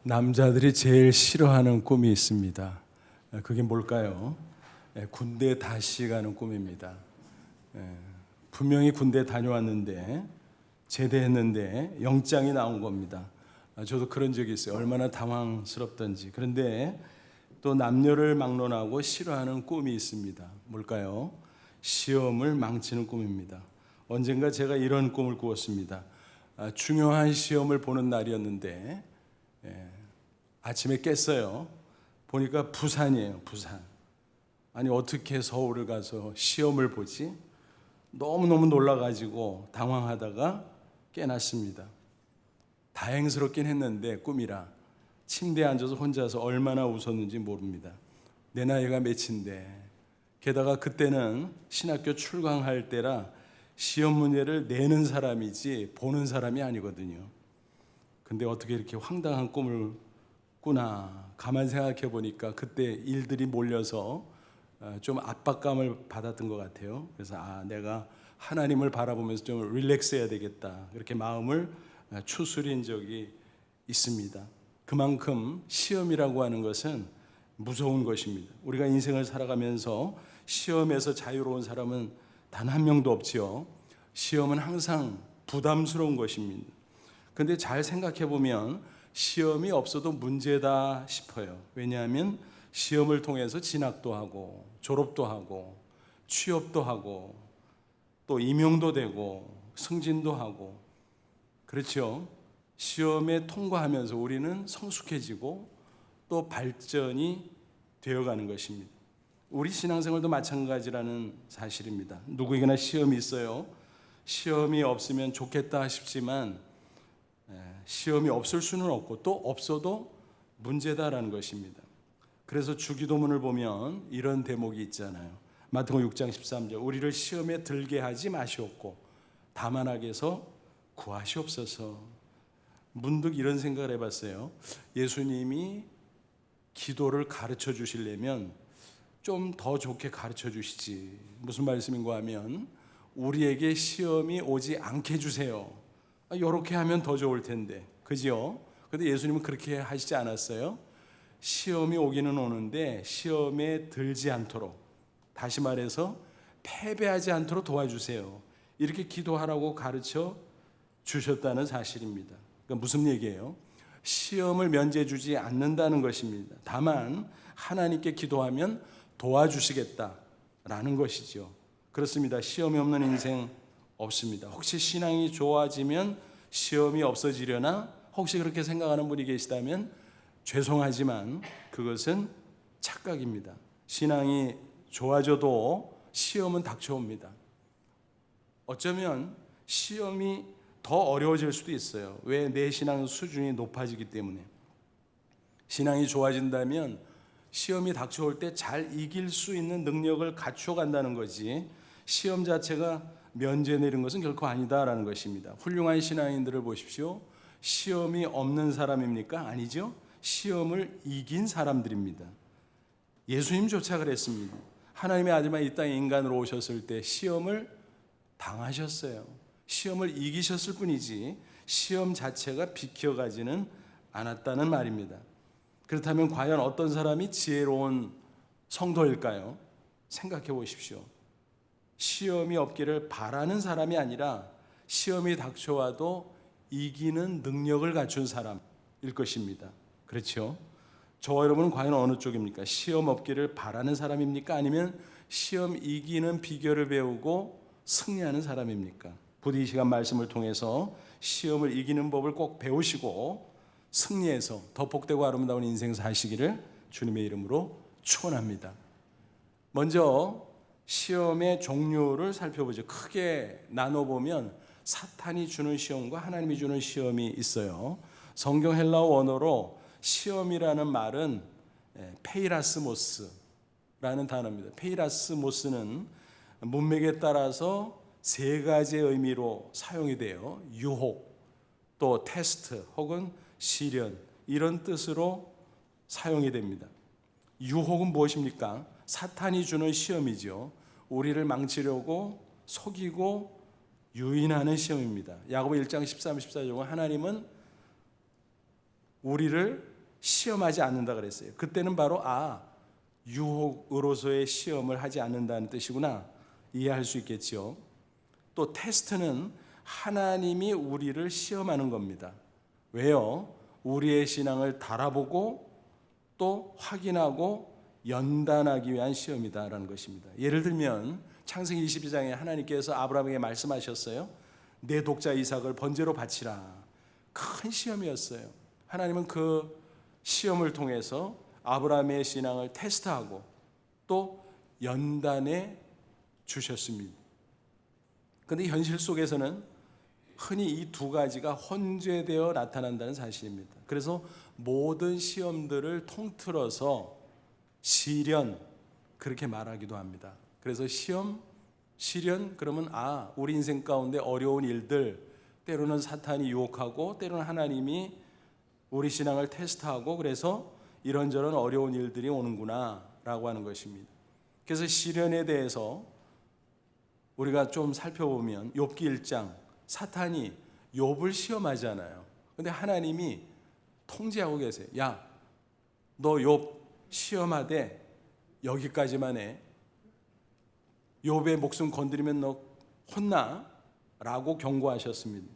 남자들이 제일 싫어하는 꿈이 있습니다. 그게 뭘까요? 군대에 다시 가는 꿈입니다. 분명히 군대에 다녀왔는데 제대했는데 영장이 나온 겁니다. 저도 그런 적이 있어요. 얼마나 당황스럽던지. 그런데 또 남녀를 막론하고 싫어하는 꿈이 있습니다. 뭘까요? 시험을 망치는 꿈입니다. 언젠가 제가 이런 꿈을 꾸었습니다. 중요한 시험을 보는 날이었는데 아침에 깼어요. 보니까 부산이에요. 부산. 아니 어떻게 서울을 가서 시험을 보지? 너무너무 놀라가지고 당황하다가 깨났습니다. 다행스럽긴 했는데 꿈이라 침대에 앉아서 혼자서 얼마나 웃었는지 모릅니다. 내 나이가 몇인데, 게다가 그때는 신학교 출강할 때라 시험 문제를 내는 사람이지 보는 사람이 아니거든요. 근데 어떻게 이렇게 황당한 꿈을 꾸나 가만 생각해 보니까 그때 일들이 몰려서 좀 압박감을 받았던 것 같아요. 그래서 내가 하나님을 바라보면서 좀 릴렉스 해야 되겠다, 그렇게 마음을 추스린 적이 있습니다. 그만큼 시험이라고 하는 것은 무서운 것입니다. 우리가 인생을 살아가면서 시험에서 자유로운 사람은 단 한 명도 없지요. 시험은 항상 부담스러운 것입니다. 그런데 잘 생각해 보면 시험이 없어도 문제다 싶어요. 왜냐하면 시험을 통해서 진학도 하고 졸업도 하고 취업도 하고 또 임용도 되고 승진도 하고, 그렇죠? 시험에 통과하면서 우리는 성숙해지고 또 발전이 되어가는 것입니다. 우리 신앙생활도 마찬가지라는 사실입니다. 누구에게나 시험이 있어요. 시험이 없으면 좋겠다 싶지만 시험이 없을 수는 없고 또 없어도 문제다라는 것입니다. 그래서 주기도문을 보면 이런 대목이 있잖아요. 마태복음 6장 13절, 우리를 시험에 들게 하지 마시옵고 다만 악에서 구하시옵소서. 문득 이런 생각을 해봤어요. 예수님이 기도를 가르쳐 주시려면 좀 더 좋게 가르쳐 주시지. 무슨 말씀인가 하면 우리에게 시험이 오지 않게 해주세요. 이렇게 하면 더 좋을 텐데, 그죠? 그런데 예수님은 그렇게 하시지 않았어요. 시험이 오기는 오는데 시험에 들지 않도록, 다시 말해서 패배하지 않도록 도와주세요, 이렇게 기도하라고 가르쳐 주셨다는 사실입니다. 그러니까 무슨 얘기예요? 시험을 면제해 주지 않는다는 것입니다. 다만 하나님께 기도하면 도와주시겠다라는 것이죠. 그렇습니다. 시험이 없는 인생 없습니다. 혹시 신앙이 좋아지면 시험이 없어지려나 혹시 그렇게 생각하는 분이 계시다면 죄송하지만 그것은 착각입니다. 신앙이 좋아져도 시험은 닥쳐옵니다. 어쩌면 시험이 더 어려워질 수도 있어요. 왜? 내 신앙 수준이 높아지기 때문에. 신앙이 좋아진다면 시험이 닥쳐올 때 잘 이길 수 있는 능력을 갖춰간다는 거지, 시험 자체가 면제 내린 것은 결코 아니다라는 것입니다. 훌륭한 신앙인들을 보십시오. 시험이 없는 사람입니까? 아니죠. 시험을 이긴 사람들입니다. 예수님조차 그랬습니다. 하나님의 아들만 이 땅에 인간으로 오셨을 때 시험을 당하셨어요. 시험을 이기셨을 뿐이지 시험 자체가 비켜가지는 않았다는 말입니다. 그렇다면 과연 어떤 사람이 지혜로운 성도일까요? 생각해 보십시오. 시험이 없기를 바라는 사람이 아니라 시험이 닥쳐와도 이기는 능력을 갖춘 사람일 것입니다. 그렇죠? 저와 여러분은 과연 어느 쪽입니까? 시험 없기를 바라는 사람입니까? 아니면 시험 이기는 비결을 배우고 승리하는 사람입니까? 부디 이 시간 말씀을 통해서 시험을 이기는 법을 꼭 배우시고 승리해서 더 복되고 아름다운 인생 사시기를 주님의 이름으로 축원합니다. 먼저 시험의 종류를 살펴보죠. 크게 나눠보면 사탄이 주는 시험과 하나님이 주는 시험이 있어요. 성경 헬라어 원어로 시험이라는 말은 페이라스모스라는 단어입니다. 페이라스모스는 문맥에 따라서 세 가지의 의미로 사용이 돼요. 유혹, 또 테스트 혹은 시련, 이런 뜻으로 사용이 됩니다. 유혹은 무엇입니까? 사탄이 주는 시험이죠. 우리를 망치려고 속이고 유인하는 시험입니다. 야고보 1장 13, 14절은 하나님은 우리를 시험하지 않는다 그랬어요. 그때는 바로 유혹으로서의 시험을 하지 않는다는 뜻이구나 이해할 수 있겠죠. 또 테스트는 하나님이 우리를 시험하는 겁니다. 왜요? 우리의 신앙을 달아보고 또 확인하고 연단하기 위한 시험이다라는 것입니다. 예를 들면 창세기 22장에 하나님께서 아브라함에게 말씀하셨어요. 내 독자 이삭을 번제로 바치라. 큰 시험이었어요. 하나님은 그 시험을 통해서 아브라함의 신앙을 테스트하고 또 연단해 주셨습니다. 그런데 현실 속에서는 흔히 이 두 가지가 혼재되어 나타난다는 사실입니다. 그래서 모든 시험들을 통틀어서 시련 그렇게 말하기도 합니다. 그래서 시험, 시련 그러면 우리 인생 가운데 어려운 일들 때로는 사탄이 유혹하고 때로는 하나님이 우리 신앙을 테스트하고 그래서 이런저런 어려운 일들이 오는구나 라고 하는 것입니다. 그래서 시련에 대해서 우리가 좀 살펴보면 욥기 1장 사탄이 욥을 시험하잖아요. 근데 하나님이 통제하고 계세요. 야, 너 욥 시험하되 여기까지만 해. 욥의 목숨 건드리면 너 혼나 라고 경고하셨습니다.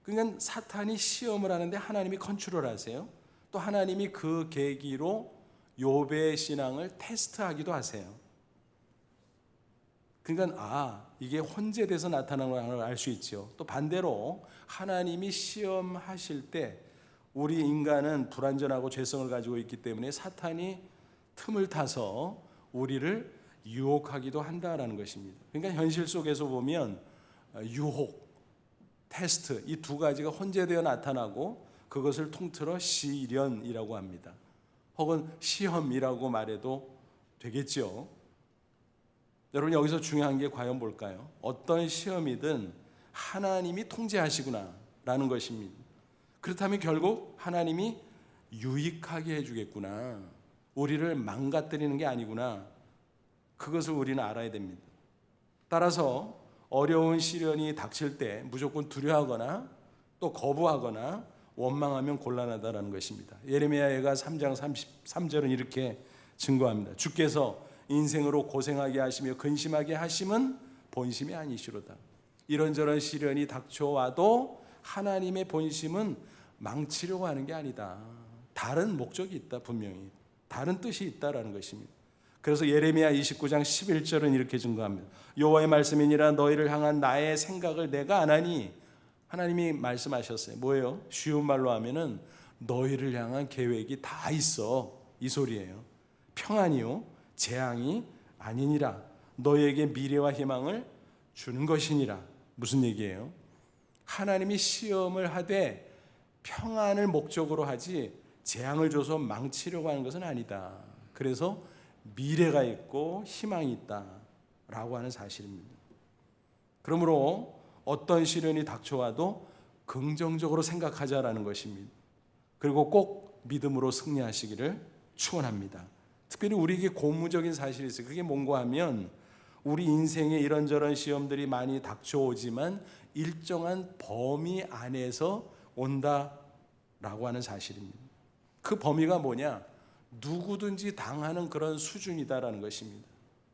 그러니까 사탄이 시험을 하는데 하나님이 컨트롤하세요. 또 하나님이 그 계기로 욥의 신앙을 테스트하기도 하세요. 그러니까 이게 혼재돼서 나타나는 걸 알 수 있죠. 또 반대로 하나님이 시험하실 때 우리 인간은 불완전하고 죄성을 가지고 있기 때문에 사탄이 틈을 타서 우리를 유혹하기도 한다라는 것입니다. 그러니까 현실 속에서 보면 유혹, 테스트 이 두 가지가 혼재되어 나타나고 그것을 통틀어 시련이라고 합니다. 혹은 시험이라고 말해도 되겠죠. 여러분 여기서 중요한 게 과연 뭘까요? 어떤 시험이든 하나님이 통제하시구나 라는 것입니다. 그렇다면 결국 하나님이 유익하게 해주겠구나. 우리를 망가뜨리는 게 아니구나. 그것을 우리는 알아야 됩니다. 따라서 어려운 시련이 닥칠 때 무조건 두려워하거나 또 거부하거나 원망하면 곤란하다는 것입니다. 예레미야가 3장 33절은 이렇게 증거합니다. 주께서 인생으로 고생하게 하시며 근심하게 하심은 본심이 아니시로다. 이런저런 시련이 닥쳐와도 하나님의 본심은 망치려고 하는 게 아니다. 다른 목적이 있다. 분명히 다른 뜻이 있다라는 것입니다. 그래서 예레미야 29장 11절은 이렇게 증거합니다. 여호와의 말씀이니라 너희를 향한 나의 생각을 내가 아나니. 하나님이 말씀하셨어요. 뭐예요? 쉬운 말로 하면은 너희를 향한 계획이 다 있어 이 소리예요. 평안이요 재앙이 아니니라. 너희에게 미래와 희망을 주는 것이니라. 무슨 얘기예요? 하나님이 시험을 하되 평안을 목적으로 하지 재앙을 줘서 망치려고 하는 것은 아니다. 그래서 미래가 있고 희망이 있다라고 하는 사실입니다. 그러므로 어떤 시련이 닥쳐와도 긍정적으로 생각하자라는 것입니다. 그리고 꼭 믿음으로 승리하시기를 축원합니다. 특별히 우리에게 고무적인 사실이 있어요. 그게 뭔가 하면 우리 인생에 이런저런 시험들이 많이 닥쳐오지만 일정한 범위 안에서 온다라고 하는 사실입니다. 그 범위가 뭐냐? 누구든지 당하는 그런 수준이다라는 것입니다.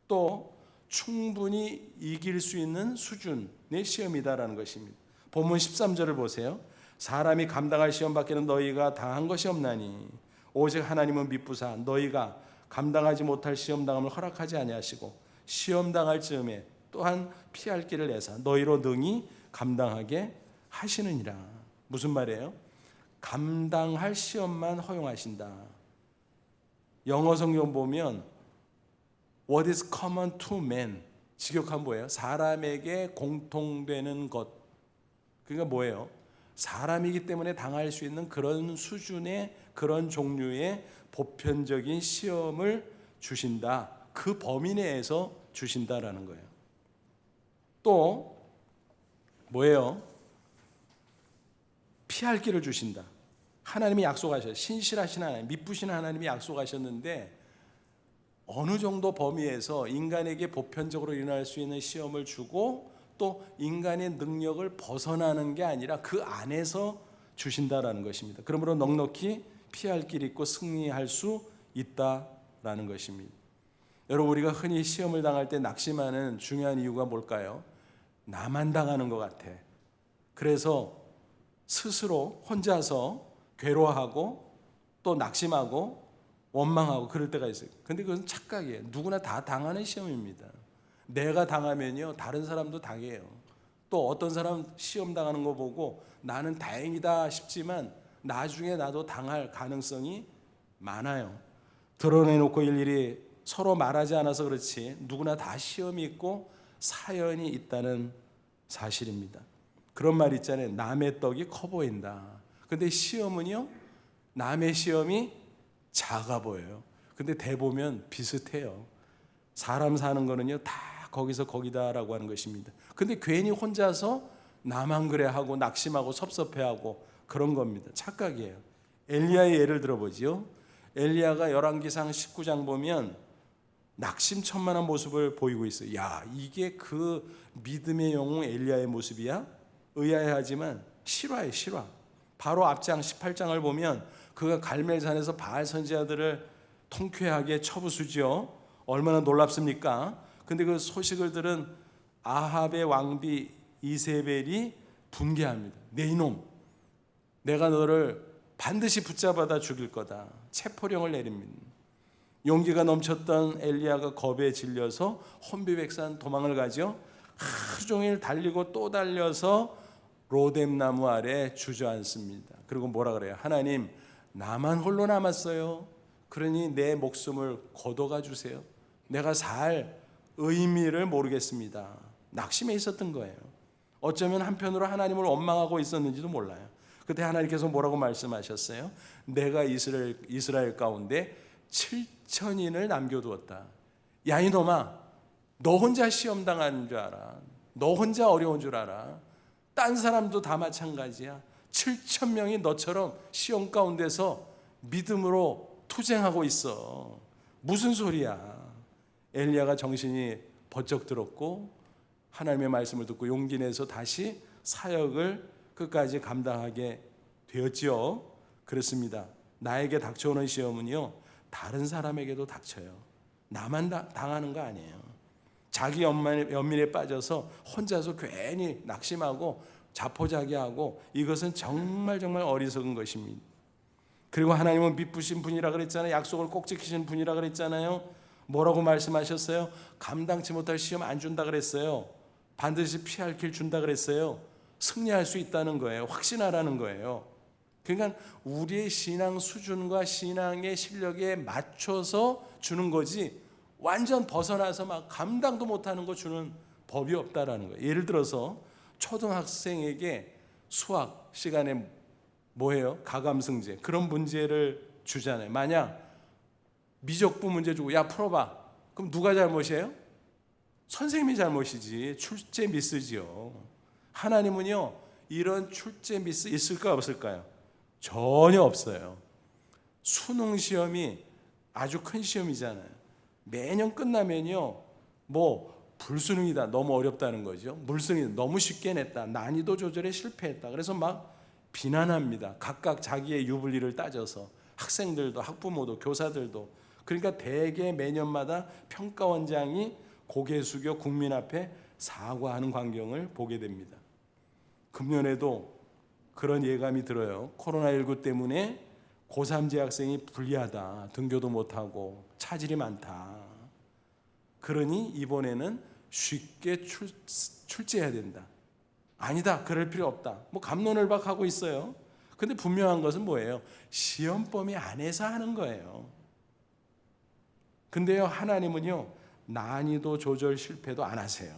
또 충분히 이길 수 있는 수준의 시험이다라는 것입니다. 본문 13절을 보세요. 사람이 감당할 시험 밖에는 너희가 당한 것이 없나니 오직 하나님은 미쁘사 너희가 감당하지 못할 시험 당함을 허락하지 아니하시고 시험 당할 즈음에 또한 피할 길을 내사 너희로 능히 감당하게 하시느니라. 무슨 말이에요? 감당할 시험만 허용하신다. 영어 성경 보면 What is common to man? 직역하면 뭐예요? 사람에게 공통되는 것. 그러니까 뭐예요? 사람이기 때문에 당할 수 있는 그런 수준의 그런 종류의 보편적인 시험을 주신다. 그 범위 내에서 주신다라는 거예요. 또 뭐예요? 피할 길을 주신다. 하나님이 약속하셨어요. 신실하신 하나님, 미쁘신 하나님이 약속하셨는데 어느 정도 범위에서 인간에게 보편적으로 일어날 수 있는 시험을 주고 또 인간의 능력을 벗어나는 게 아니라 그 안에서 주신다라는 것입니다. 그러므로 넉넉히 피할 길이 있고 승리할 수 있다라는 것입니다. 여러분, 우리가 흔히 시험을 당할 때 낙심하는 중요한 이유가 뭘까요? 나만 당하는 것 같아. 그래서 스스로 혼자서 괴로워하고 또 낙심하고 원망하고 그럴 때가 있어요. 근데 그건 착각이에요. 누구나 다 당하는 시험입니다. 내가 당하면요, 다른 사람도 당해요. 또 어떤 사람 시험 당하는 거 보고 나는 다행이다 싶지만 나중에 나도 당할 가능성이 많아요. 드러내놓고 일일이 서로 말하지 않아서 그렇지 누구나 다 시험이 있고 사연이 있다는 사실입니다. 그런 말 있잖아요. 남의 떡이 커 보인다. 근데 시험은요, 남의 시험이 작아 보여요. 근데 대보면 비슷해요. 사람 사는 거는요, 다 거기서 거기다라고 하는 것입니다. 근데 괜히 혼자서 나만 그래 하고 낙심하고 섭섭해하고 그런 겁니다. 착각이에요. 엘리야의 예를 들어보지요. 엘리야가 열왕기상 19장 보면 낙심천만한 모습을 보이고 있어요. 야, 이게 그 믿음의 영웅 엘리야의 모습이야? 의아해하지만 실화예요, 실화. 바로 앞장 18장을 보면 그가 갈멜산에서 바알 선지자들을 통쾌하게 쳐부수죠. 얼마나 놀랍습니까? 근데 그 소식을 들은 아합의 왕비 이세벨이 분개합니다. 내 이놈, 내가 너를 반드시 붙잡아다 죽일 거다. 체포령을 내립니다. 용기가 넘쳤던 엘리야가 겁에 질려서 혼비백산 도망을 가죠. 하루 종일 달리고 또 달려서 로뎀나무 아래 주저앉습니다. 그리고 뭐라 그래요? 하나님, 나만 홀로 남았어요. 그러니 내 목숨을 거둬가 주세요. 내가 살 의미를 모르겠습니다. 낙심해 있었던 거예요. 어쩌면 한편으로 하나님을 원망하고 있었는지도 몰라요. 그때 하나님께서 뭐라고 말씀하셨어요? 내가 이스라엘 가운데 7,000인을 남겨두었다. 야, 이놈아, 너 혼자 시험 당하는 줄 알아. 너 혼자 어려운 줄 알아. 딴 사람도 다 마찬가지야. 7,000명이 너처럼 시험 가운데서 믿음으로 투쟁하고 있어. 무슨 소리야? 엘리야가 정신이 번쩍 들었고 하나님의 말씀을 듣고 용기 내서 다시 사역을 끝까지 감당하게 되었지요. 그렇습니다. 나에게 닥쳐오는 시험은요, 다른 사람에게도 닥쳐요. 나만 당하는 거 아니에요. 자기 연민에 빠져서 혼자서 괜히 낙심하고 자포자기하고 이것은 정말 어리석은 것입니다. 그리고 하나님은 미쁘신 분이라 그랬잖아요. 약속을 꼭 지키신 분이라 그랬잖아요. 뭐라고 말씀하셨어요? 감당치 못할 시험 안 준다 그랬어요. 반드시 피할 길 준다 그랬어요. 승리할 수 있다는 거예요. 확신하라는 거예요. 그러니까 우리의 신앙 수준과 신앙의 실력에 맞춰서 주는 거지 완전 벗어나서 막 감당도 못하는 거 주는 법이 없다라는 거예요. 예를 들어서 초등학생에게 수학 시간에 뭐예요? 가감승제 그런 문제를 주잖아요. 만약 미적분 문제 주고 야 풀어봐. 그럼 누가 잘못이에요? 선생님이 잘못이지. 출제 미스지요. 하나님은요, 이런 출제 미스 있을까 없을까요? 전혀 없어요. 수능 시험이 아주 큰 시험이잖아요. 매년 끝나면요, 뭐 불수능이다, 너무 어렵다는 거죠. 물수능이다, 너무 쉽게 냈다, 난이도 조절에 실패했다. 그래서 막 비난합니다. 각각 자기의 유불리를 따져서 학생들도 학부모도 교사들도. 그러니까 대개 매년마다 평가원장이 고개 숙여 국민 앞에 사과하는 광경을 보게 됩니다. 금년에도 그런 예감이 들어요. 코로나19 때문에 고3 재학생이 불리하다. 등교도 못하고 차질이 많다. 그러니 이번에는 쉽게 출제해야 된다. 아니다. 그럴 필요 없다. 뭐 갑론을박하고 있어요. 근데 분명한 것은 뭐예요? 시험 범위 안에서 하는 거예요. 근데요, 하나님은요, 난이도 조절 실패도 안 하세요.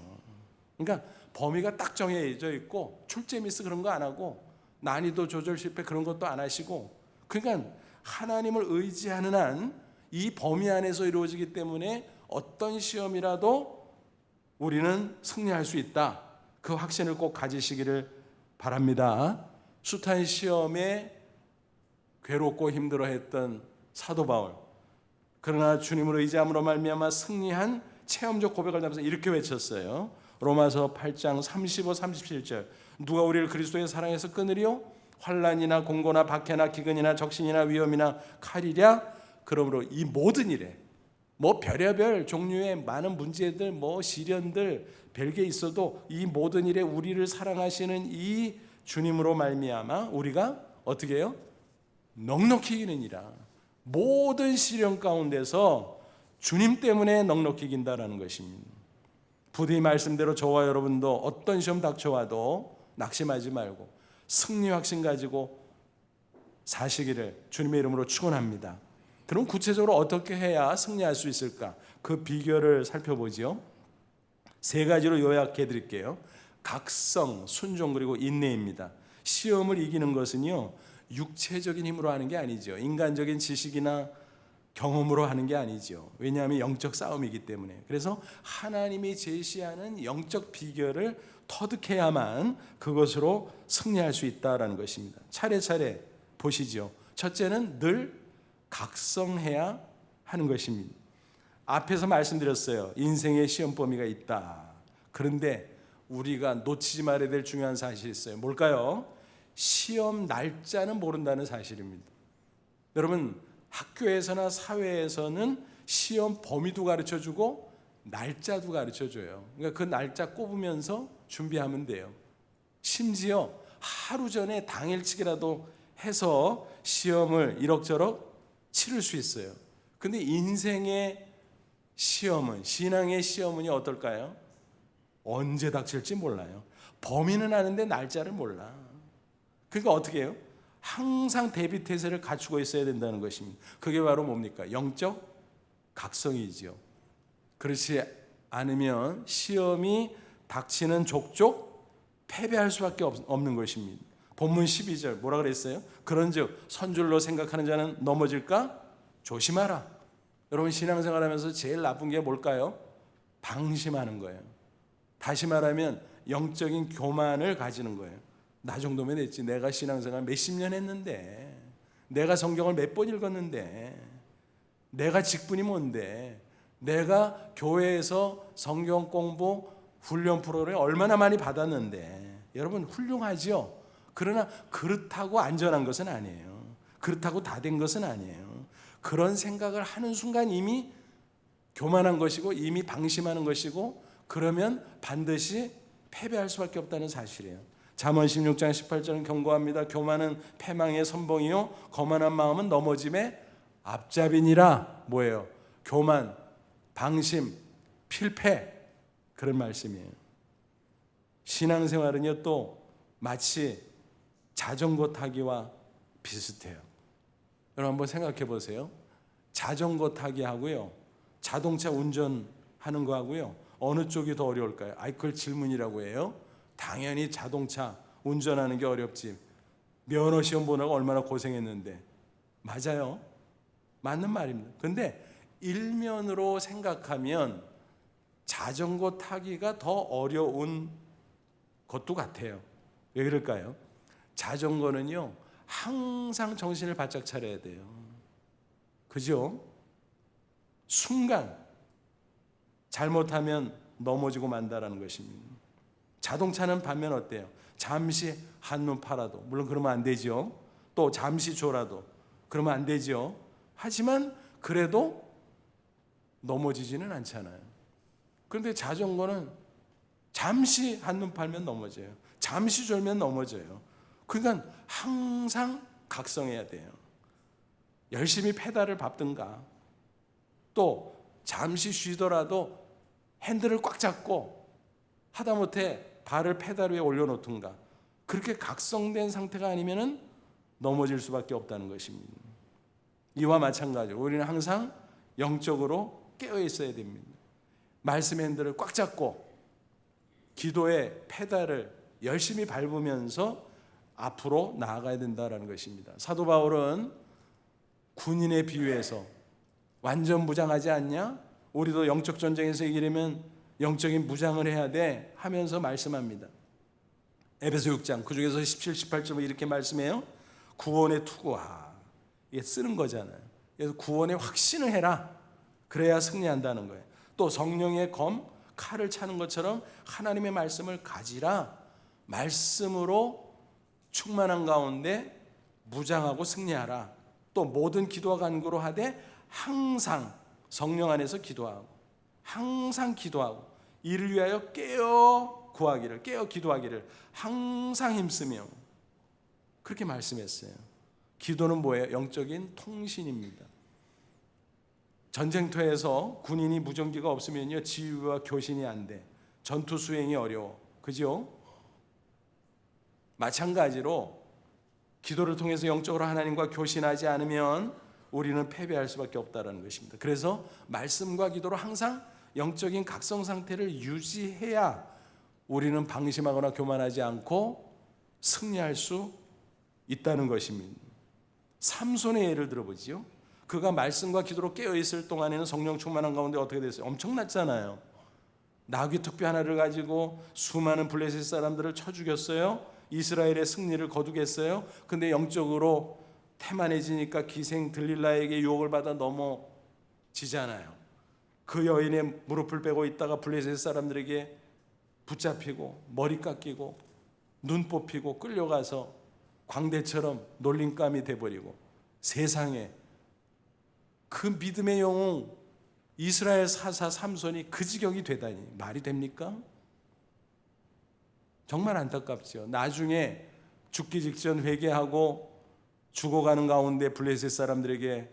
그러니까 범위가 딱 정해져 있고 출제 미스 그런 거 안 하고 난이도 조절 실패 그런 것도 안 하시고, 그러니까 하나님을 의지하는 한 이 범위 안에서 이루어지기 때문에 어떤 시험이라도 우리는 승리할 수 있다. 그 확신을 꼭 가지시기를 바랍니다. 숱한 시험에 괴롭고 힘들어했던 사도 바울, 그러나 주님을 의지함으로 말미암아 승리한 체험적 고백을 하면서 이렇게 외쳤어요. 로마서 8장 35, 37절. 누가 우리를 그리스도의 사랑에서 끊으리요? 환난이나 공고나 박해나 기근이나 적신이나 위험이나 칼이랴. 그러므로 이 모든 일에 별의별 종류의 많은 문제들 시련들 별게 있어도 이 모든 일에 우리를 사랑하시는 이 주님으로 말미암아 우리가 어떻게 해요? 넉넉히 이기느니라. 모든 시련 가운데서 주님 때문에 넉넉히 이긴다라는 것입니다. 부디 말씀대로 저와 여러분도 어떤 시험 닥쳐와도 낙심하지 말고 승리 확신 가지고 사시기를 주님의 이름으로 축원합니다. 그럼 구체적으로 어떻게 해야 승리할 수 있을까? 그 비결을 살펴보죠. 3가지로 요약해 드릴게요. 각성, 순종, 그리고 인내입니다. 시험을 이기는 것은요, 육체적인 힘으로 하는 게 아니죠. 인간적인 지식이나 경험으로 하는 게 아니죠. 왜냐하면 영적 싸움이기 때문에. 그래서 하나님이 제시하는 영적 비결을 터득해야만 그것으로 승리할 수 있다는 것입니다. 차례차례 보시죠. 첫째는 늘 각성해야 하는 것입니다. 앞에서 말씀드렸어요. 인생의 시험 범위가 있다. 그런데 우리가 놓치지 말아야 될 중요한 사실이 있어요. 뭘까요? 시험 날짜는 모른다는 사실입니다. 여러분, 학교에서나 사회에서는 시험 범위도 가르쳐주고 날짜도 가르쳐줘요. 그러니까 그 날짜 꼽으면서 준비하면 돼요. 심지어 하루 전에 당일치기라도 해서 시험을 이럭저럭 치를 수 있어요. 근데 인생의 시험은, 신앙의 시험은 어떨까요? 언제 닥칠지 몰라요. 범위는 아는데 날짜를 몰라. 그러니까 어떻게 해요? 항상 대비 태세를 갖추고 있어야 된다는 것입니다. 그게 바로 뭡니까? 영적 각성이지요. 그렇지 않으면 시험이 닥치는 족족 패배할 수밖에 없는 것입니다. 본문 12절 뭐라 그랬어요? 그런즉 선줄로 생각하는 자는 넘어질까? 조심하라. 여러분, 신앙생활하면서 제일 나쁜 게 뭘까요? 방심하는 거예요. 다시 말하면 영적인 교만을 가지는 거예요. 나 정도면 됐지. 내가 신앙생활 몇십 년 했는데, 내가 성경을 몇 번 읽었는데, 내가 직분이 뭔데, 내가 교회에서 성경 공부 훈련 프로를 얼마나 많이 받았는데. 여러분, 훌륭하죠? 그러나 그렇다고 안전한 것은 아니에요. 그렇다고 다 된 것은 아니에요. 그런 생각을 하는 순간 이미 교만한 것이고 이미 방심하는 것이고, 그러면 반드시 패배할 수밖에 없다는 사실이에요. 잠언 16장 18절은 경고합니다. 교만은 패망의 선봉이요 거만한 마음은 넘어짐의 앞잡이니라. 뭐예요? 교만, 방심, 필패, 그런 말씀이에요. 신앙생활은요 또 마치 자전거 타기와 비슷해요. 여러분 한번 생각해 보세요. 자전거 타기 하고요, 자동차 운전하는 거 하고요, 어느 쪽이 더 어려울까요? 그걸 질문이라고 해요. 당연히 자동차 운전하는 게 어렵지. 면허 시험 보느라고 얼마나 고생했는데. 맞아요. 맞는 말입니다. 근데 일면으로 생각하면 자전거 타기가 더 어려운 것도 같아요. 왜 그럴까요? 자전거는요 항상 정신을 바짝 차려야 돼요. 그죠? 순간 잘못하면 넘어지고 만다라는 것입니다. 자동차는 반면 어때요? 잠시 한눈 팔아도, 물론 그러면 안 되죠. 또 잠시 졸아도 그러면 안 되죠. 하지만 그래도 넘어지지는 않잖아요. 그런데 자전거는 잠시 한눈 팔면 넘어져요. 잠시 졸면 넘어져요. 그러니까 항상 각성해야 돼요. 열심히 페달을 밟든가, 또 잠시 쉬더라도 핸들을 꽉 잡고 하다못해 발을 페달 위에 올려놓든가, 그렇게 각성된 상태가 아니면 넘어질 수밖에 없다는 것입니다. 이와 마찬가지로 우리는 항상 영적으로 깨어 있어야 됩니다. 말씀의 핸들을 꽉 잡고 기도의 페달을 열심히 밟으면서 앞으로 나아가야 된다는 것입니다. 사도 바울은 군인의 비유에서 완전 무장하지 않냐? 우리도 영적 전쟁에서 이기려면 영적인 무장을 해야 돼 하면서 말씀합니다. 에베소 6장 그 중에서 17, 18절에 이렇게 말씀해요. 구원에 투구하. 이게 쓰는 거잖아요. 그래서 구원에 확신을 해라. 그래야 승리한다는 거예요. 또 성령의 검, 칼을 차는 것처럼 하나님의 말씀을 가지라. 말씀으로 충만한 가운데 무장하고 승리하라. 또 모든 기도와 간구로 하되 항상 성령 안에서 기도하고, 항상 기도하고, 이를 위하여 깨어 구하기를, 깨어 기도하기를 항상 힘쓰며, 그렇게 말씀했어요. 기도는 뭐예요? 영적인 통신입니다. 전쟁터에서 군인이 무전기가 없으면요, 지휘와 교신이 안 돼. 전투 수행이 어려워. 그죠? 마찬가지로 기도를 통해서 영적으로 하나님과 교신하지 않으면 우리는 패배할 수밖에 없다는 것입니다. 그래서 말씀과 기도로 항상 영적인 각성 상태를 유지해야 우리는 방심하거나 교만하지 않고 승리할 수 있다는 것입니다. 삼손의 예를 들어보지요. 그가 말씀과 기도로 깨어있을 동안에는 성령 충만한 가운데 어떻게 됐어요? 엄청났잖아요. 나귀 특비 하나를 가지고 수많은 블레셋 사람들을 쳐 죽였어요. 이스라엘의 승리를 거두겠어요. 근데 영적으로 태만해지니까 기생 들릴라에게 유혹을 받아 넘어지잖아요. 그 여인의 무릎을 빼고 있다가 블레셋 사람들에게 붙잡히고 머리 깎이고 눈 뽑히고 끌려가서 광대처럼 놀림감이 돼버리고, 세상에 그 믿음의 영웅 이스라엘 사사 삼손이 그 지경이 되다니 말이 됩니까? 정말 안타깝죠. 나중에 죽기 직전 회개하고 죽어가는 가운데 블레셋 사람들에게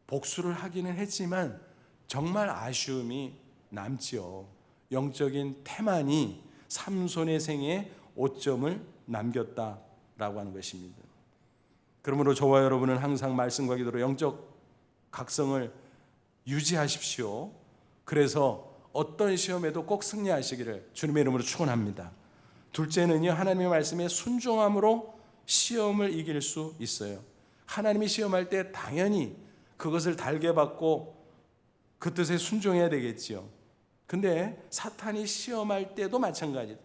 복수를 하기는 했지만 정말 아쉬움이 남죠. 영적인 태만이 삼손의 생에 오점을 남겼다라고 하는 것입니다. 그러므로 저와 여러분은 항상 말씀과 기도로 영적 각성을 유지하십시오. 그래서 어떤 시험에도 꼭 승리하시기를 주님의 이름으로 축원합니다. 둘째는요, 하나님의 말씀에 순종함으로 시험을 이길 수 있어요. 하나님이 시험할 때 당연히 그것을 달게 받고 그 뜻에 순종해야 되겠지요. 근데 사탄이 시험할 때도 마찬가지예요.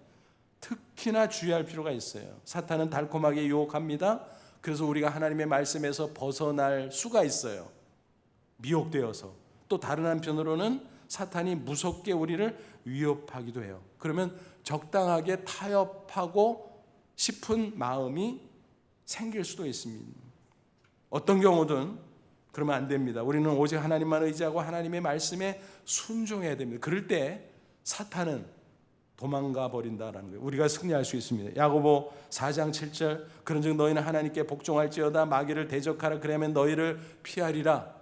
특히나 주의할 필요가 있어요. 사탄은 달콤하게 유혹합니다. 그래서 우리가 하나님의 말씀에서 벗어날 수가 있어요. 미혹되어서. 또 다른 한편으로는 사탄이 무섭게 우리를 위협하기도 해요. 그러면 적당하게 타협하고 싶은 마음이 생길 수도 있습니다. 어떤 경우든 그러면 안 됩니다. 우리는 오직 하나님만 의지하고 하나님의 말씀에 순종해야 됩니다. 그럴 때 사탄은 도망가 버린다라는 거예요. 우리가 승리할 수 있습니다. 야고보 4장 7절, 그런즉 너희는 하나님께 복종할지어다 마귀를 대적하라 그러면 너희를 피하리라.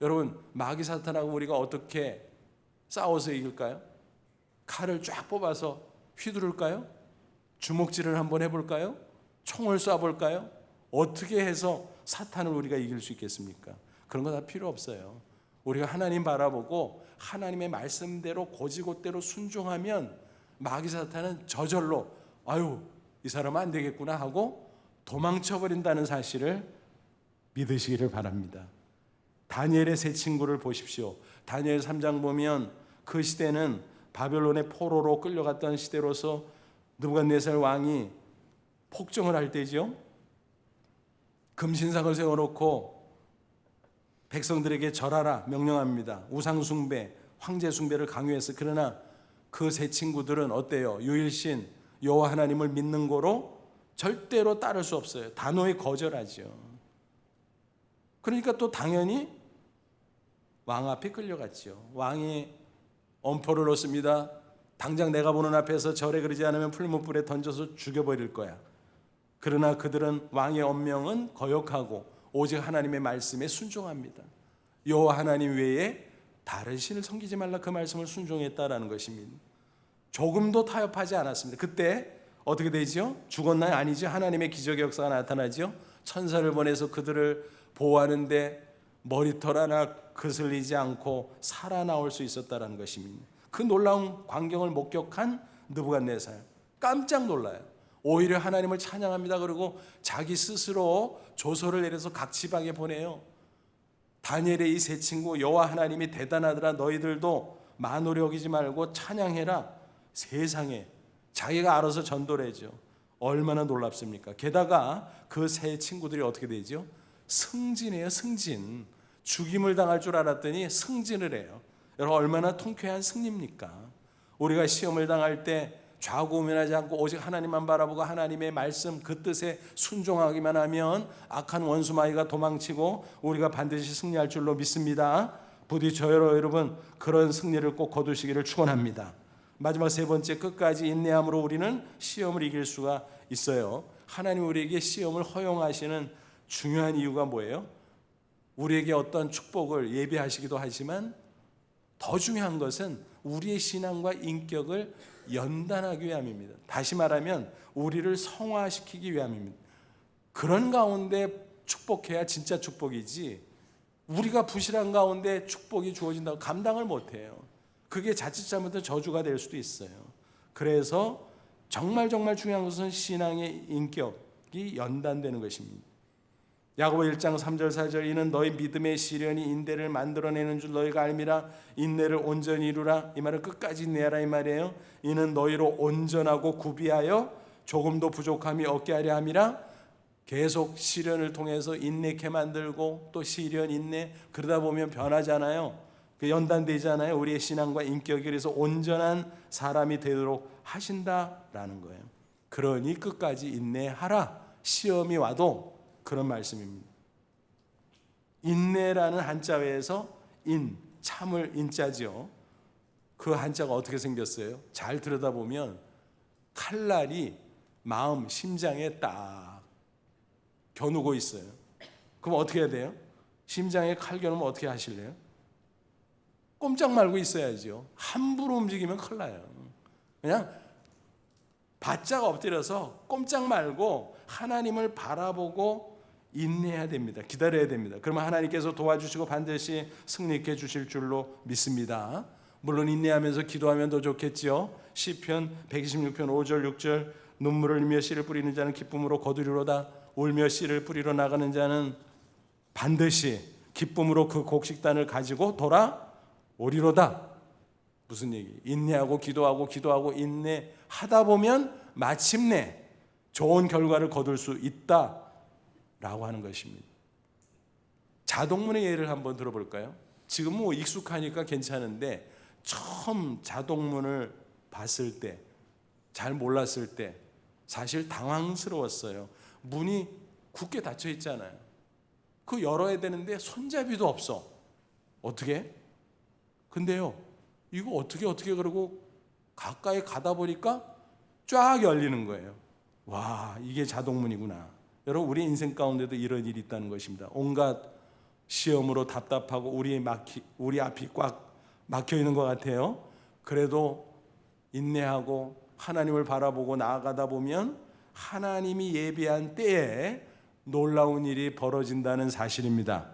여러분, 마귀 사탄하고 우리가 어떻게 싸워서 이길까요? 칼을 쫙 뽑아서 휘두를까요? 주먹질을 한번 해볼까요? 총을 쏴볼까요? 어떻게 해서 사탄을 우리가 이길 수 있겠습니까? 그런 거 다 필요 없어요. 우리가 하나님 바라보고 하나님의 말씀대로 고지고대로 순종하면 마귀 사탄은 저절로 아유, 이 사람은 안 되겠구나 하고 도망쳐버린다는 사실을 믿으시기를 바랍니다. 다니엘의 세 친구를 보십시오. 다니엘 3장 보면 그 시대는 바벨론의 포로로 끌려갔던 시대로서 느부갓네살 왕이 폭정을 할 때죠. 금신상을 세워놓고 백성들에게 절하라 명령합니다. 우상숭배, 황제숭배를 강요해서. 그러나 그 세 친구들은 어때요? 유일신 여호와 하나님을 믿는 거로 절대로 따를 수 없어요. 단호히 거절하죠. 그러니까 또 당연히 왕 앞에 끌려갔죠. 왕이 엄포를 놓습니다. 당장 내가 보는 앞에서 절에 그러지 않으면 풀무불에 던져서 죽여버릴 거야. 그러나 그들은 왕의 엄명은 거역하고 오직 하나님의 말씀에 순종합니다. 여호와 하나님 외에 다른 신을 섬기지 말라, 그 말씀을 순종했다라는 것입니다. 조금도 타협하지 않았습니다. 그때 어떻게 되죠? 죽었나요? 아니죠. 하나님의 기적의 역사가 나타나죠. 천사를 보내서 그들을 보호하는데 머리털 하나 거슬리지 않고 살아나올 수 있었다는 것입니다. 그 놀라운 광경을 목격한 느부갓네살 깜짝 놀라요. 오히려 하나님을 찬양합니다. 그리고 자기 스스로 조서를 내려서 각 지방에 보내요. 다니엘의 이 세 친구, 여호와 하나님이 대단하더라, 너희들도 만오를 여기지 말고 찬양해라. 세상에 자기가 알아서 전도를 해죠. 얼마나 놀랍습니까? 게다가 그 세 친구들이 어떻게 되죠? 승진해요. 승진. 죽임을 당할 줄 알았더니 승진을 해요. 여러분, 얼마나 통쾌한 승리입니까? 우리가 시험을 당할 때 좌고우면하지 않고 오직 하나님만 바라보고 하나님의 말씀 그 뜻에 순종하기만 하면 악한 원수 마귀가 도망치고 우리가 반드시 승리할 줄로 믿습니다. 부디 저여러 여러분 그런 승리를 꼭 거두시기를 축원합니다. 마지막 세 번째, 끝까지 인내함으로 우리는 시험을 이길 수가 있어요. 하나님 우리에게 시험을 허용하시는 중요한 이유가 뭐예요? 우리에게 어떤 축복을 예비하시기도 하지만 더 중요한 것은 우리의 신앙과 인격을 연단하기 위함입니다. 다시 말하면 우리를 성화시키기 위함입니다. 그런 가운데 축복해야 진짜 축복이지, 우리가 부실한 가운데 축복이 주어진다고 감당을 못해요. 그게 자칫 잘못해서 저주가 될 수도 있어요. 그래서 정말 중요한 것은 신앙의 인격이 연단되는 것입니다. 야고보 1장 3절 4절 이는 너희 믿음의 시련이 인내를 만들어내는 줄 너희가 알미라. 인내를 온전히 이루라. 이 말은 끝까지 인내하라 이 말이에요. 이는 너희로 온전하고 구비하여 조금도 부족함이 없게 하려 함이라. 계속 시련을 통해서 인내케 만들고 또 시련 인내 그러다 보면 변하잖아요. 연단되잖아요. 우리의 신앙과 인격이. 그래서 온전한 사람이 되도록 하신다라는 거예요. 그러니 끝까지 인내하라. 시험이 와도 그런 말씀입니다. 인내라는 한자에서 참을 인자지요. 그 한자가 어떻게 생겼어요? 잘 들여다보면 칼날이 마음, 심장에 딱 겨누고 있어요. 그럼 어떻게 해야 돼요? 심장에 칼 겨누면 어떻게 하실래요? 꼼짝 말고 있어야죠. 함부로 움직이면 큰일 나요. 그냥 바짝 엎드려서 꼼짝 말고 하나님을 바라보고 인내해야 됩니다. 기다려야 됩니다. 그러면 하나님께서 도와주시고 반드시 승리 있게 주실 줄로 믿습니다. 물론 인내하면서 기도하면 더 좋겠죠. 시편 126편 5절 6절 눈물을 흘리며 씨를 뿌리는 자는 기쁨으로 거두리로다. 울며 씨를 뿌리러 나가는 자는 반드시 기쁨으로 그 곡식단을 가지고 돌아오리로다. 무슨 얘기? 인내하고 기도하고 인내하다 보면 마침내 좋은 결과를 거둘 수 있다라고 하는 것입니다. 자동문의 예를 한번 들어볼까요? 지금 뭐 익숙하니까 괜찮은데 처음 자동문을 봤을 때, 잘 몰랐을 때 사실 당황스러웠어요. 문이 굳게 닫혀 있잖아요. 그거 열어야 되는데 손잡이도 없어. 어떻게? 근데요, 이거 어떻게 그러고 가까이 가다 보니까 쫙 열리는 거예요. 와, 이게 자동문이구나. 여러분, 우리 인생 가운데도 이런 일이 있다는 것입니다. 온갖 시험으로 답답하고 우리 앞이 꽉 막혀 있는 것 같아요. 그래도 인내하고 하나님을 바라보고 나아가다 보면 하나님이 예비한 때에 놀라운 일이 벌어진다는 사실입니다.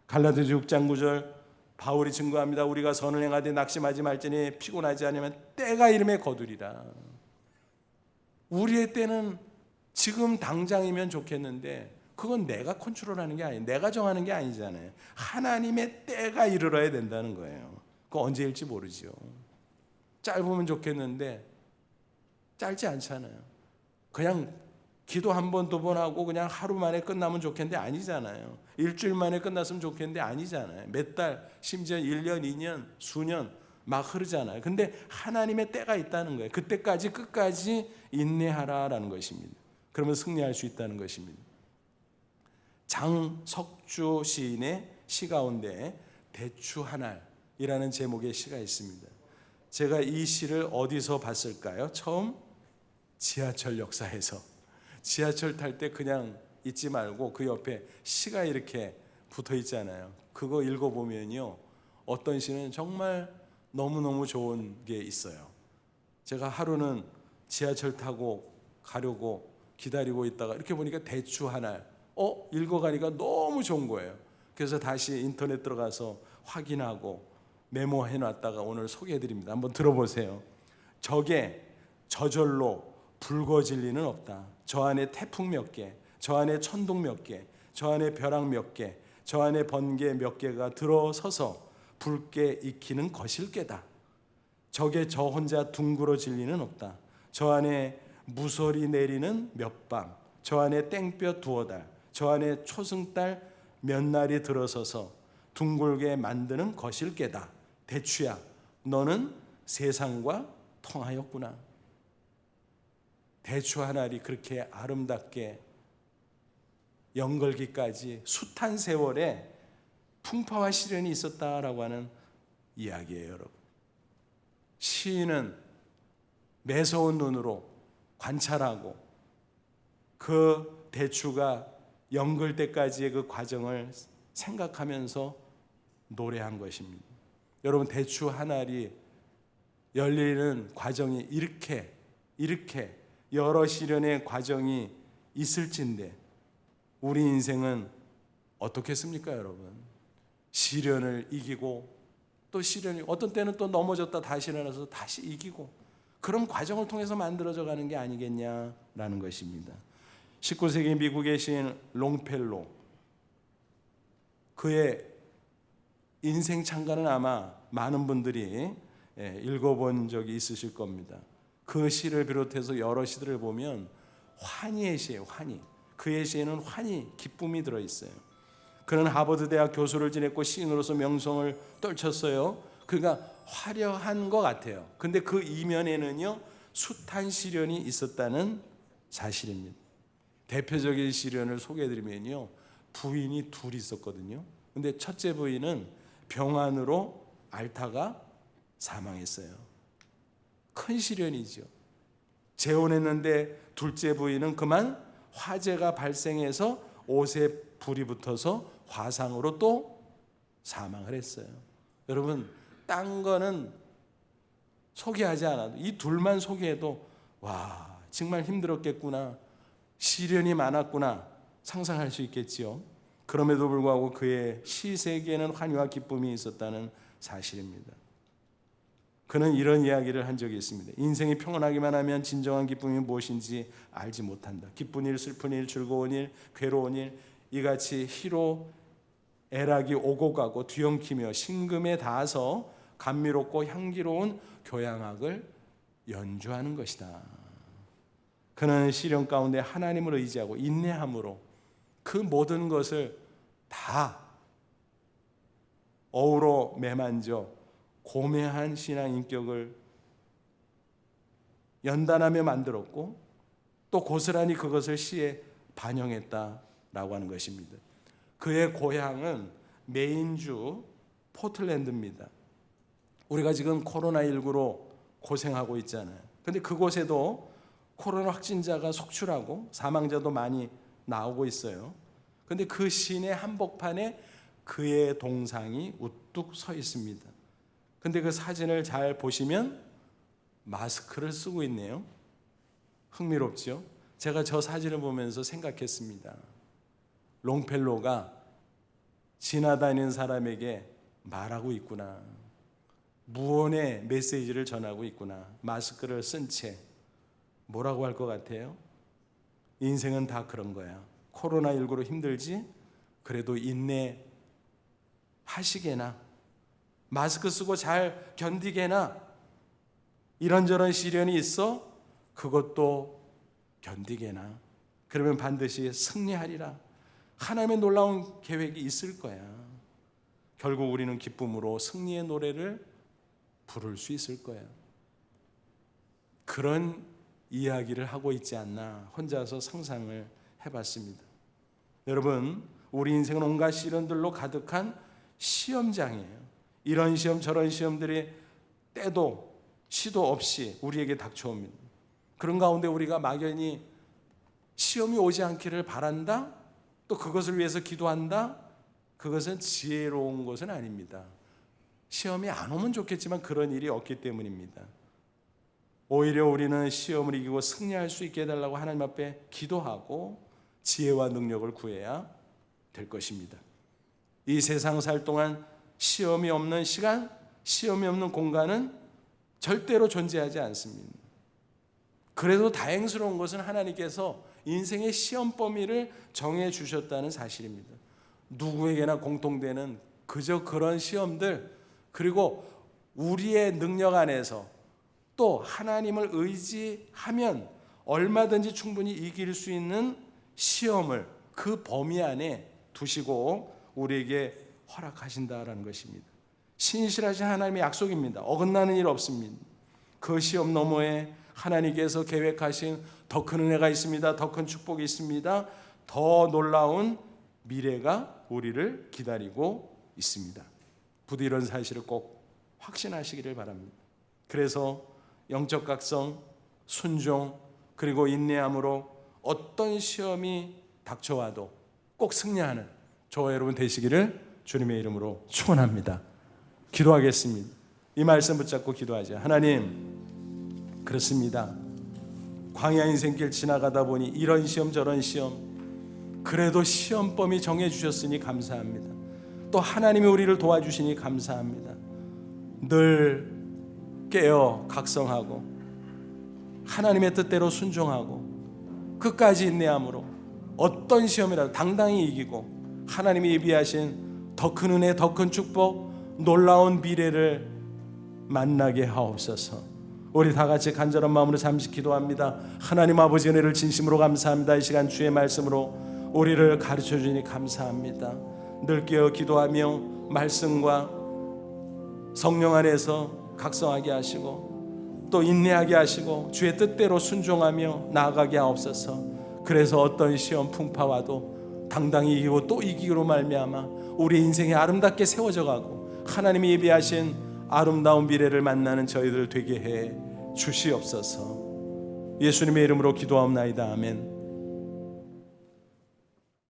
갈라디아서 6장 9절 바울이 증거합니다. 우리가 선을 행하되 낙심하지 말지니 피곤하지 않으면 때가 이름에 거두리라. 우리의 때는 지금 당장이면 좋겠는데 그건 내가 컨트롤하는 게 아니에요. 내가 정하는 게 아니잖아요. 하나님의 때가 이르러야 된다는 거예요. 그거 언제일지 모르죠. 짧으면 좋겠는데 짧지 않잖아요. 그냥 기도 한 번, 두 번 하고 그냥 하루 만에 끝나면 좋겠는데 아니잖아요. 일주일 만에 끝났으면 좋겠는데 아니잖아요. 몇 달, 심지어 1년, 2년, 수년 막 흐르잖아요. 근데 하나님의 때가 있다는 거예요. 그때까지 끝까지 인내하라라는 것입니다. 그러면 승리할 수 있다는 것입니다. 장석주 시인의 시 가운데 대추 한 알이라는 제목의 시가 있습니다. 제가 이 시를 어디서 봤을까요? 처음 지하철 역사에서. 지하철 탈 때 그냥 잊지 말고 그 옆에 시가 이렇게 붙어 있잖아요. 그거 읽어보면요, 어떤 시는 정말 너무너무 좋은 게 있어요. 제가 하루는 지하철 타고 가려고 기다리고 있다가 이렇게 보니까 대추 한 알 읽어가니까 너무 좋은 거예요. 그래서 다시 인터넷 들어가서 확인하고 메모해 놨다가 오늘 소개해 드립니다. 한번 들어보세요. 적에 저절로 붉어질 리는 없다. 저 안에 태풍 몇 개, 저 안에 천둥 몇 개, 저 안에 벼락 몇 개, 저 안에 번개 몇 개가 들어서서 붉게 익히는 것일게다. 적에 저 혼자 둥그러질 리는 없다. 저 안에 무설이 내리는 몇 밤, 저 안에 땡볕 두어 달, 저 안에 초승달 몇 날이 들어서서 둥글게 만드는 것일게다. 대추야, 너는 세상과 통하였구나. 대추 한 알이 그렇게 아름답게 연걸기까지 숱한 세월에 풍파와 시련이 있었다라고 하는 이야기예요, 여러분. 시인은 매서운 눈으로 관찰하고 그 대추가 연글 때까지의 그 과정을 생각하면서 노래한 것입니다. 여러분, 대추 한 알이 열리는 과정이 이렇게 여러 시련의 과정이 있을진데 우리 인생은 어떻겠습니까, 여러분? 시련을 이기고 또 시련이 어떤 때는 또 넘어졌다 다시 일어나서 다시 이기고 그런 과정을 통해서 만들어져 가는 게 아니겠냐라는 것입니다. 19세기 미국의 시인 롱펠로, 그의 인생 찬가는 아마 많은 분들이 읽어본 적이 있으실 겁니다. 그 시를 비롯해서 여러 시들을 보면 환희의 시예요. 환희. 그의 시에는 환희, 기쁨이 들어있어요. 그는 하버드 대학 교수를 지냈고 시인으로서 명성을 떨쳤어요. 그가 화려한 것 같아요. 근데 그 이면에는요, 숱한 시련이 있었다는 사실입니다. 대표적인 시련을 소개해드리면요, 부인이 둘이 있었거든요. 근데 첫째 부인은 병환으로 앓다가 사망했어요. 큰 시련이죠. 재혼했는데 둘째 부인은 그만 화재가 발생해서 옷에 불이 붙어서 화상으로 또 사망을 했어요. 여러분, 딴 거는 소개하지 않아도 이 둘만 소개해도 와, 정말 힘들었겠구나, 시련이 많았구나 상상할 수 있겠지요. 그럼에도 불구하고 그의 시 세계에는 환희와 기쁨이 있었다는 사실입니다. 그는 이런 이야기를 한 적이 있습니다. 인생이 평온하기만 하면 진정한 기쁨이 무엇인지 알지 못한다. 기쁜 일, 슬픈 일, 즐거운 일, 괴로운 일, 이같이 희로 애락이 오고 가고 뒤엉키며 심금에 닿아서 감미롭고 향기로운 교향악을 연주하는 것이다. 그는 시련 가운데 하나님을 의지하고 인내함으로 그 모든 것을 다 어우러 매만져 고매한 신앙 인격을 연단하며 만들었고 또 고스란히 그것을 시에 반영했다라고 하는 것입니다. 그의 고향은 메인주 포틀랜드입니다. 우리가 지금 코로나19로 고생하고 있잖아요. 근데 그곳에도 코로나 확진자가 속출하고 사망자도 많이 나오고 있어요. 근데 그 시내 한복판에 그의 동상이 우뚝 서 있습니다. 근데 그 사진을 잘 보시면 마스크를 쓰고 있네요. 흥미롭죠? 제가 저 사진을 보면서 생각했습니다. 롱펠로가 지나다니는 사람에게 말하고 있구나. 무언의 메시지를 전하고 있구나. 마스크를 쓴 채 뭐라고 할 것 같아요? 인생은 다 그런 거야. 코로나19로 힘들지? 그래도 인내하시게나 마스크 쓰고 잘 견디게나 이런저런 시련이 있어? 그것도 견디게나 그러면 반드시 승리하리라. 하나님의 놀라운 계획이 있을 거야. 결국 우리는 기쁨으로 승리의 노래를 부를 수 있을 거야. 그런 이야기를 하고 있지 않나 혼자서 상상을 해봤습니다. 여러분, 우리 인생은 온갖 시련들로 가득한 시험장이에요. 이런 시험 저런 시험들이 때도 시도 없이 우리에게 닥쳐옵니다. 그런 가운데 우리가 막연히 시험이 오지 않기를 바란다? 또 그것을 위해서 기도한다? 그것은 지혜로운 것은 아닙니다. 시험이 안 오면 좋겠지만 그런 일이 없기 때문입니다. 오히려 우리는 시험을 이기고 승리할 수 있게 해달라고 하나님 앞에 기도하고 지혜와 능력을 구해야 될 것입니다. 이 세상 살 동안 시험이 없는 시간, 시험이 없는 공간은 절대로 존재하지 않습니다. 그래도 다행스러운 것은 하나님께서 인생의 시험 범위를 정해 주셨다는 사실입니다. 누구에게나 공통되는 그저 그런 시험들, 그리고 우리의 능력 안에서 또 하나님을 의지하면 얼마든지 충분히 이길 수 있는 시험을 그 범위 안에 두시고 우리에게 허락하신다라는 것입니다. 신실하신 하나님의 약속입니다. 어긋나는 일 없습니다. 그 시험 너머에 하나님께서 계획하신 더 큰 은혜가 있습니다. 더 큰 축복이 있습니다. 더 놀라운 미래가 우리를 기다리고 있습니다. 부디 이런 사실을 꼭 확신하시기를 바랍니다. 그래서 영적 각성, 순종, 그리고 인내함으로 어떤 시험이 닥쳐와도 꼭 승리하는 저와 여러분 되시기를 주님의 이름으로 축원합니다. 기도하겠습니다. 이 말씀 붙잡고 기도하죠. 하나님, 그렇습니다. 광야 인생길 지나가다 보니 이런 시험 저런 시험, 그래도 시험범위 정해주셨으니 감사합니다. 또 하나님이 우리를 도와주시니 감사합니다. 늘 깨어 각성하고 하나님의 뜻대로 순종하고 끝까지 인내함으로 어떤 시험이라도 당당히 이기고 하나님이 예비하신 더 큰 은혜, 더 큰 축복, 놀라운 미래를 만나게 하옵소서. 우리 다 같이 간절한 마음으로 잠시 기도합니다. 하나님 아버지 은혜를 진심으로 감사합니다. 이 시간 주의 말씀으로 우리를 가르쳐 주니 감사합니다. 늘 깨어 기도하며 말씀과 성령 안에서 각성하게 하시고 또 인내하게 하시고 주의 뜻대로 순종하며 나아가게 하옵소서. 그래서 어떤 시험 풍파와도 당당히 이기고 또 이기기로 말미암아 우리 인생이 아름답게 세워져 가고 하나님이 예비하신 아름다운 미래를 만나는 저희들 되게 해 주시옵소서. 예수님의 이름으로 기도하옵나이다. 아멘.